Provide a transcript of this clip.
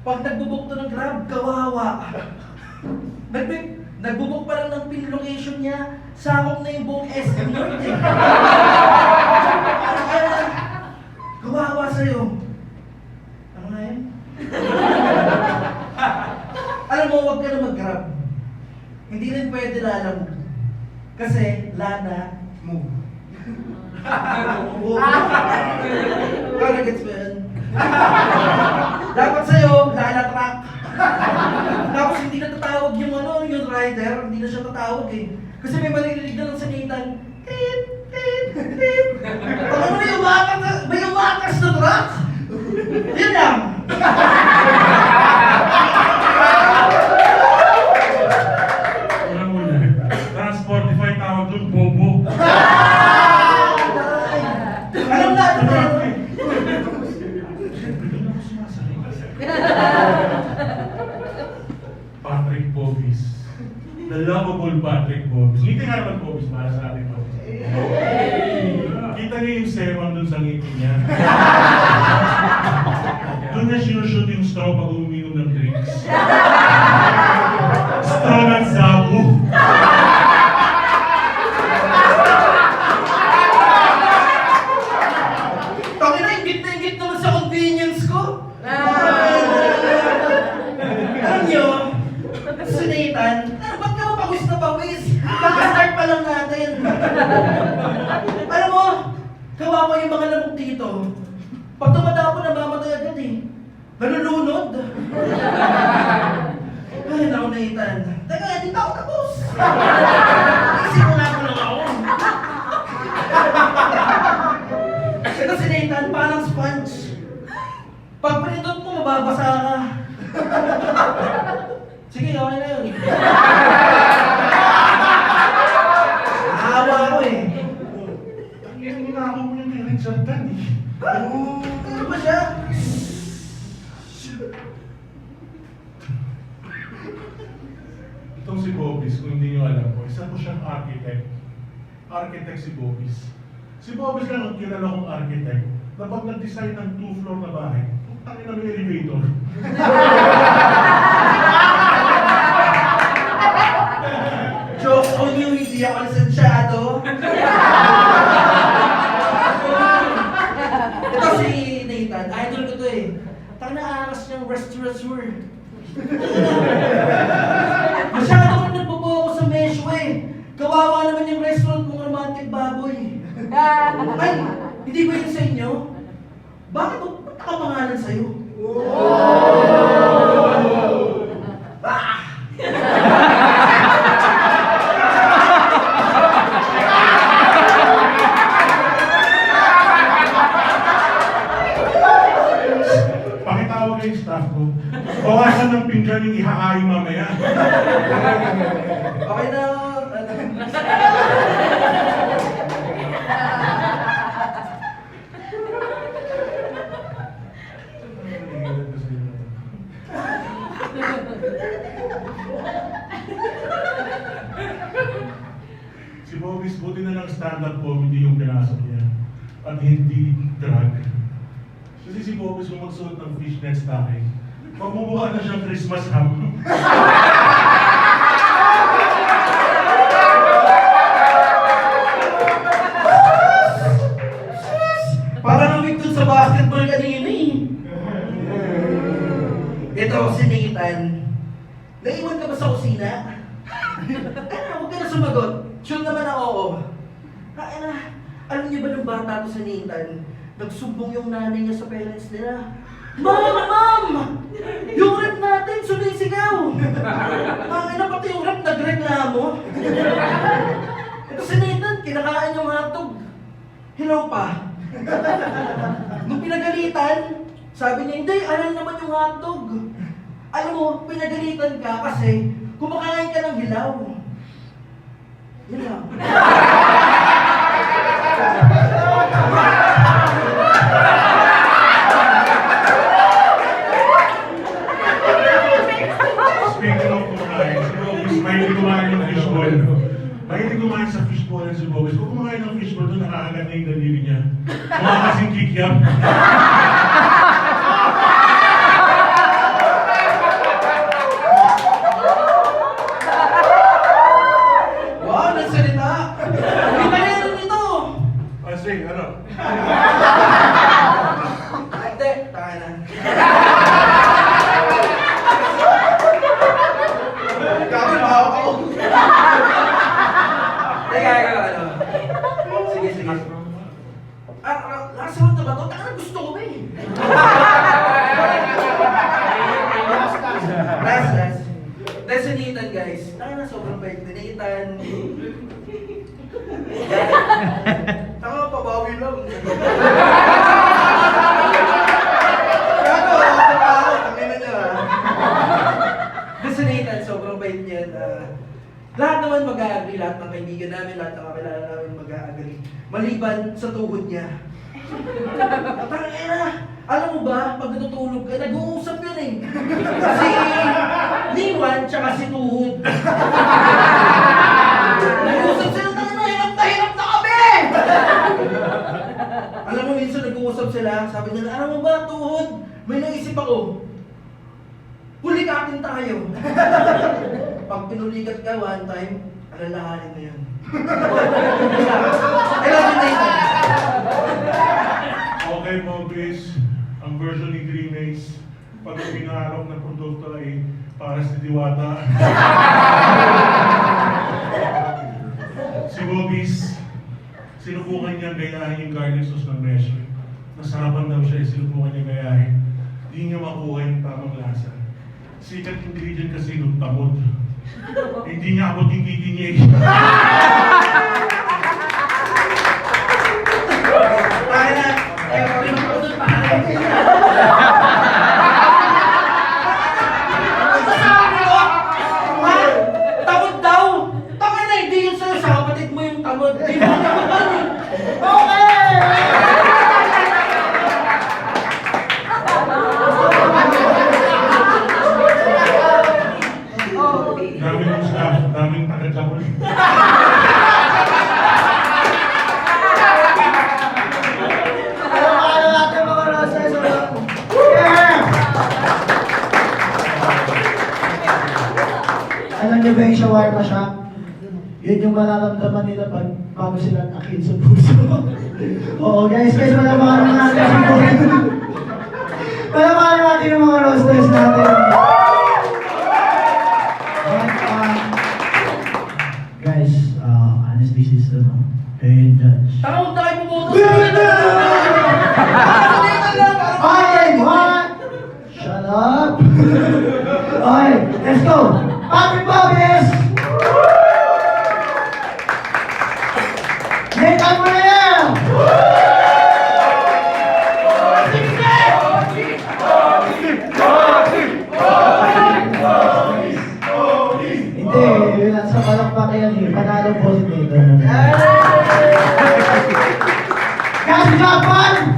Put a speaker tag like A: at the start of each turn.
A: Pag nagbubok to ng Grab, kawawa. Nagbubok pa lang ng pin location niya, sakop na yung buong SM North eh. Kawawa sa'yo. Ano nga yun? Alam mo, huwag ka na mag-Grab. Hindi rin pwede lala mo. Kasi, lana, move. Parang gets mo yun? Dapat sa'yo, lala track. Tapos hindi na tatawag yung yung rider, hindi na siya tatawag eh. Kasi may maririnig na lang sa Nathan, tit, tit, tit. Ano may umakas na truck? Yun lang.
B: Alam mo na, Transportify tawag doon, bobo.
A: Alam na, ito na.
B: Patrick Bobis. The lovable Patrick Bobis. Ngiti nga naman Bobis para sa ating Bobis. Kita niyo yung serum dun sa ngiti niya. Doon niya sinushoot yung straw pag uminom ng drinks. Straw ng Zabu.
A: Tangi na ingit naman sa convenience ko. Alam niyo, si Nathan, ba't ka mapawis na pawis? Kaka-start pa lang natin. Alam mo, kawawa yung mga lamok dito. Pag tumadapo, namamatay agad eh. Nalulunod. Ay, naku Nathan. Teka, hindi pa ako tapos. Isip ko lang ako. Ito si Nathan, parang sponge. Pag pinindot mo, mababasa ka. Sige, okay na yun. Naawa ako eh.
B: Ang ginagawa mo yung kay Richard Tan eh.
A: Ano ba siya?
B: Itong si Bobis, kung hindi nyo alam po, isa po siyang architect. Architect si Bobis. Si Bobis lang ang kilala kong architect na pag nag-design ng 2-floor na bahay, tangin na may elevator.
A: Joke on you, hindi ako lisensyado. Ito si Nathan, idol ko to eh. Taka na-aangas niyang restaurateur. Masyado kang nagbobobo sa Meshwe. Kawawa naman yung restaurant mong romantic baboy. Ay, hindi ba yun sa inyo? Bakit nakapangalan sa'yo?
B: Pakitawag kayo yung staff ko. Bawasan ng pinggan yung ihaayo mamaya.
A: Okay na,
B: Si Bobis, buti na lang stand-up comedy yung pinasok niya. At hindi drag. Kasi si Bobis kung magsuot ng fishnet stocking, magmumukha na siyang Christmas ham.
A: parang namig dun sa basketball kanina eh. Ito, si Nathan. Naiwan ka ba sa kusina? Ano, huwag ka na sumagot. Sure naman na oo. Alam niyo ba nung bata ko sa Nathan, nagsumbong yung nanay niya sa parents nila. Mom! Yung rep natin, sumisigaw! Ang pati yung rep, nagreklamo. Ito si Nathan, kinakain yung hotdog. Hilaw pa. Nung pinagalitan, sabi niya, hindi, alam naman yung hotdog. Alam mo, pinagalitan ka kasi kumakain ka ng hilaw. Yun lang.
B: Speaking of kumain, si Bobis, mahilig kumain ng fishball. Mahilig kumain sa fishball si Bobis. Kung kumain ng fishball doon, nakakagat na yung daliri niya. Mukha kasing kikiam.
A: Tayo na. Gabi, mahawak ako. Teka, ano. Sige. Last round na ba ito? Taka na gusto ko ba eh. Last. Dahil sa Nathan guys, taka na sobrang bait ni Nathan. Taka pabawi lang. Gago, ako, tangina niya ha. Dahil sa Nathan, sobrang bait niyan. Lahat naman mag-a-agree, lahat ng kaibigan namin, lahat ng kakilala namin mag-a-agree. Maliban sa tuhod niya. Tangina, alam mo ba, pag natutulog ka, nag-uusap yun eh. Si Liwan, tsaka si Tuhod. Nag-uusap sila, tangina, hirap na kami! Alam mo, minsan nag-uusap sila, sabi nila, alam mo ba, Tuhod, may naisip ako. Hulikatin tayo. Pag pinulikat ka one time, alalahanin mo yun. I love you, Nathan.
B: Okay, Bobis. Ang version ni Green Ace, pag ang pinaharap na produkto ay para sa Diwata. Si Bobis, sinubukan niya gayahin yung garlic sauce ng Messi. Nasarapan daw siya, sinubukan niya gayahin. Hindi niya makuha yung tamang lasa. Sikat ingredient kasi ng tamod. Hindi niya abot yung kiti niya.
A: Kaya na, kami magpapatod pa. Tamod daw! Taka na, hindi yun sa'yo, sa kapatid mo yung tamod. Di mo naman eh.
B: Daming ng staff, daming taga-jabol.
C: Alam niyo ba yung shawarma shop? Yun yung mararamdaman nila pag bago sila nakit sa puso. Oo guys, malamangan natin ang puso. Malamangan natin yung mga roasters natin. And, guys, anesthesia no? Hey, judge.
A: Taka, huwag tayo pumoto.
C: Okay, what? Shut up! Okay, let's go! Papi Bobis! Nathan mo na yan! Hindi, yun lang sa palakpak yan eh. Panalo po si Nathan. Guys, Japan!